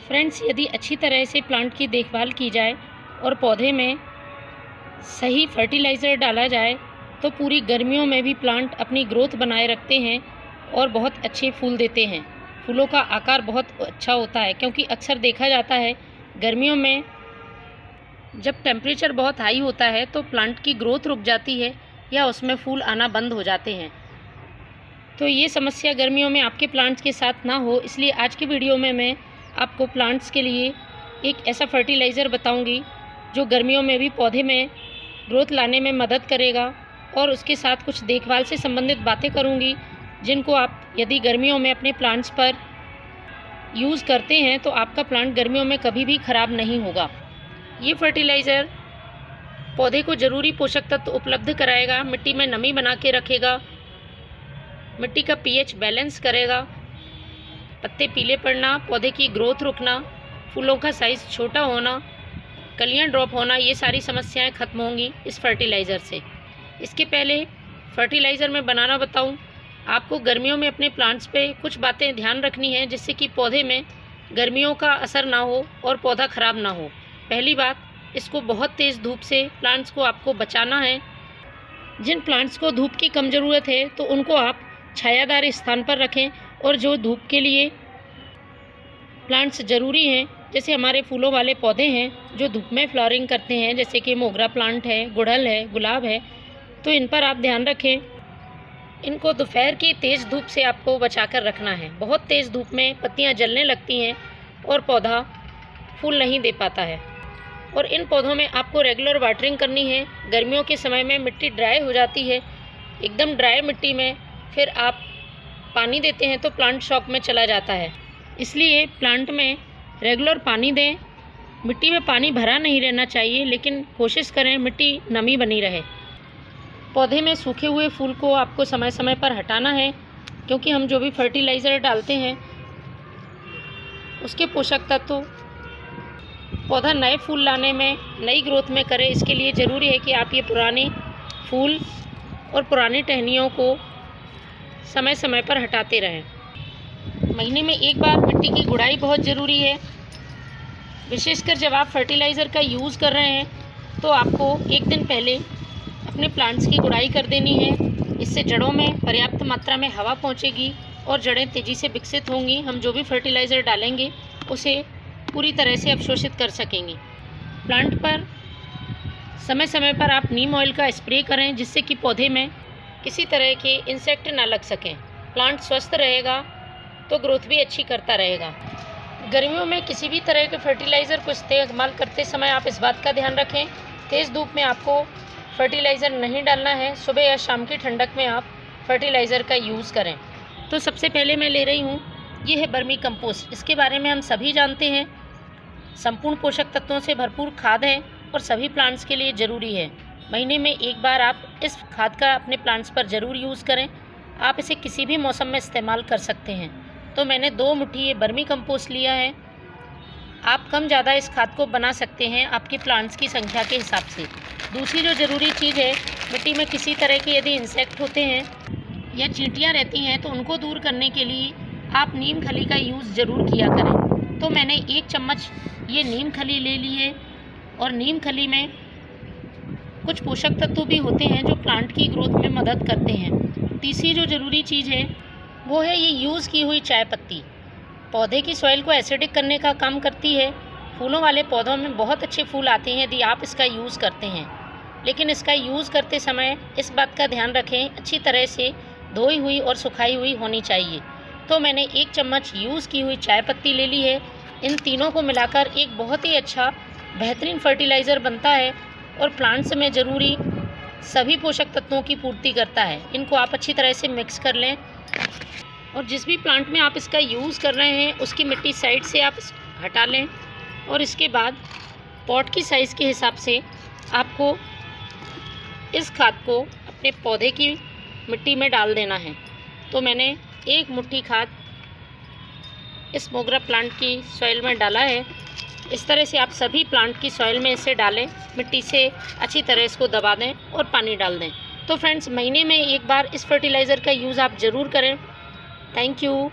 Friends, यदि अच्छी तरह से प्लांट की देखभाल की जाए और पौधे में सही फर्टिलाइज़र डाला जाए तो पूरी गर्मियों में भी प्लांट अपनी ग्रोथ बनाए रखते हैं और बहुत अच्छे फूल देते हैं। फूलों का आकार बहुत अच्छा होता है, क्योंकि अक्सर देखा जाता है गर्मियों में जब टेम्परेचर बहुत हाई होता है तो प्लांट की ग्रोथ रुक जाती है या उसमें फूल आना बंद हो जाते हैं। तो ये समस्या गर्मियों में आपके प्लांट्स के साथ ना हो, इसलिए आज की वीडियो में मैं आपको प्लांट्स के लिए एक ऐसा फर्टिलाइज़र बताऊंगी जो गर्मियों में भी पौधे में ग्रोथ लाने में मदद करेगा, और उसके साथ कुछ देखभाल से संबंधित बातें करूंगी जिनको आप यदि गर्मियों में अपने प्लांट्स पर यूज़ करते हैं तो आपका प्लांट गर्मियों में कभी भी ख़राब नहीं होगा। ये फर्टिलाइज़र पौधे को ज़रूरी पोषक तत्व उपलब्ध कराएगा, मिट्टी में नमी बना के रखेगा, मिट्टी का पीएच बैलेंस करेगा, पत्ते पीले पड़ना, पौधे की ग्रोथ रुकना, फूलों का साइज़ छोटा होना, कलियां ड्रॉप होना, ये सारी समस्याएं ख़त्म होंगी इस फर्टिलाइज़र से। इसके पहले फर्टिलाइज़र मैं बनाना बताऊं, आपको गर्मियों में अपने प्लांट्स पे कुछ बातें ध्यान रखनी है जिससे कि पौधे में गर्मियों का असर ना हो और पौधा ख़राब ना हो। पहली बात, इसको बहुत तेज़ धूप से प्लांट्स को आपको बचाना है। जिन प्लांट्स को धूप की कम ज़रूरत है तो उनको आप छायादार स्थान पर रखें, और जो धूप के लिए प्लांट्स ज़रूरी हैं, जैसे हमारे फूलों वाले पौधे हैं जो धूप में फ्लावरिंग करते हैं, जैसे कि मोगरा प्लांट है, गुड़हल है, गुलाब है, तो इन पर आप ध्यान रखें। इनको दोपहर की तेज़ धूप से आपको बचा कर रखना है। बहुत तेज़ धूप में पत्तियां जलने लगती हैं और पौधा फूल नहीं दे पाता है। और इन पौधों में आपको रेगुलर वाटरिंग करनी है। गर्मियों के समय में मिट्टी ड्राई हो जाती है, एकदम ड्राई मिट्टी में फिर आप पानी देते हैं तो प्लांट शॉक में चला जाता है। इसलिए प्लांट में रेगुलर पानी दें। मिट्टी में पानी भरा नहीं रहना चाहिए, लेकिन कोशिश करें मिट्टी नमी बनी रहे। पौधे में सूखे हुए फूल को आपको समय समय पर हटाना है, क्योंकि हम जो भी फर्टिलाइज़र डालते हैं उसके पोषक तत्व पौधा नए फूल लाने में, नई ग्रोथ में करे। इसके लिए ज़रूरी है कि आप ये पुराने फूल और पुरानी टहनियों को समय समय पर हटाते रहें। महीने में एक बार मिट्टी की गुड़ाई बहुत ज़रूरी है। विशेषकर जब आप फर्टिलाइज़र का यूज़ कर रहे हैं तो आपको एक दिन पहले अपने प्लांट्स की गुड़ाई कर देनी है। इससे जड़ों में पर्याप्त मात्रा में हवा पहुंचेगी और जड़ें तेज़ी से विकसित होंगी। हम जो भी फर्टिलाइज़र डालेंगे उसे पूरी तरह से अवशोषित कर सकेंगे। प्लांट पर समय समय पर आप नीम ऑयल का स्प्रे करें, जिससे कि पौधे में किसी तरह के इंसेक्ट ना लग सकें। प्लांट स्वस्थ रहेगा तो ग्रोथ भी अच्छी करता रहेगा। गर्मियों में किसी भी तरह के फर्टिलाइज़र को इस्तेमाल करते समय आप इस बात का ध्यान रखें, तेज़ धूप में आपको फर्टिलाइज़र नहीं डालना है। सुबह या शाम की ठंडक में आप फर्टिलाइज़र का यूज़ करें। तो सबसे पहले मैं ले रही हूँ, ये है वर्मी कंपोस्ट। इसके बारे में हम सभी जानते हैं, संपूर्ण पोषक तत्वों से भरपूर खाद है और सभी प्लांट्स के लिए ज़रूरी है। महीने में एक बार आप इस खाद का अपने प्लांट्स पर ज़रूर यूज़ करें। आप इसे किसी भी मौसम में इस्तेमाल कर सकते हैं। तो मैंने 2 मुट्ठी ये वर्मी कंपोस्ट लिया है। आप कम ज़्यादा इस खाद को बना सकते हैं आपके प्लांट्स की संख्या के हिसाब से। दूसरी जो ज़रूरी चीज़ है, मिट्टी में किसी तरह के यदि इंसेक्ट होते हैं या चींटियाँ रहती हैं तो उनको दूर करने के लिए आप नीम खली का यूज़ ज़रूर किया करें। तो मैंने 1 चम्मच ये नीम खली ले ली है, और नीम खली में कुछ पोषक तत्व भी होते हैं जो प्लांट की ग्रोथ में मदद करते हैं। तीसरी जो ज़रूरी चीज़ है वो है ये यूज़ की हुई चाय पत्ती। पौधे की सॉइल को एसिडिक करने का काम करती है। फूलों वाले पौधों में बहुत अच्छे फूल आते हैं यदि आप इसका यूज़ करते हैं, लेकिन इसका यूज़ करते समय इस बात का ध्यान रखें, अच्छी तरह से धोई हुई और सुखाई हुई होनी चाहिए। तो मैंने 1 चम्मच यूज़ की हुई चाय पत्ती ले ली है। इन तीनों को मिलाकर एक बहुत ही अच्छा बेहतरीन फर्टिलाइज़र बनता है और प्लांट्स में ज़रूरी सभी पोषक तत्वों की पूर्ति करता है। इनको आप अच्छी तरह से मिक्स कर लें, और जिस भी प्लांट में आप इसका यूज़ कर रहे हैं उसकी मिट्टी साइड से आप हटा लें, और इसके बाद पॉट की साइज़ के हिसाब से आपको इस खाद को अपने पौधे की मिट्टी में डाल देना है। तो मैंने 1 मुट्ठी खाद इस मोगरा प्लांट की सॉइल में डाला है। इस तरह से आप सभी प्लांट की सॉइल में इसे डालें, मिट्टी से अच्छी तरह इसको दबा दें और पानी डाल दें। तो फ्रेंड्स, महीने में एक बार इस फर्टिलाइज़र का यूज़ आप ज़रूर करें। Thank you.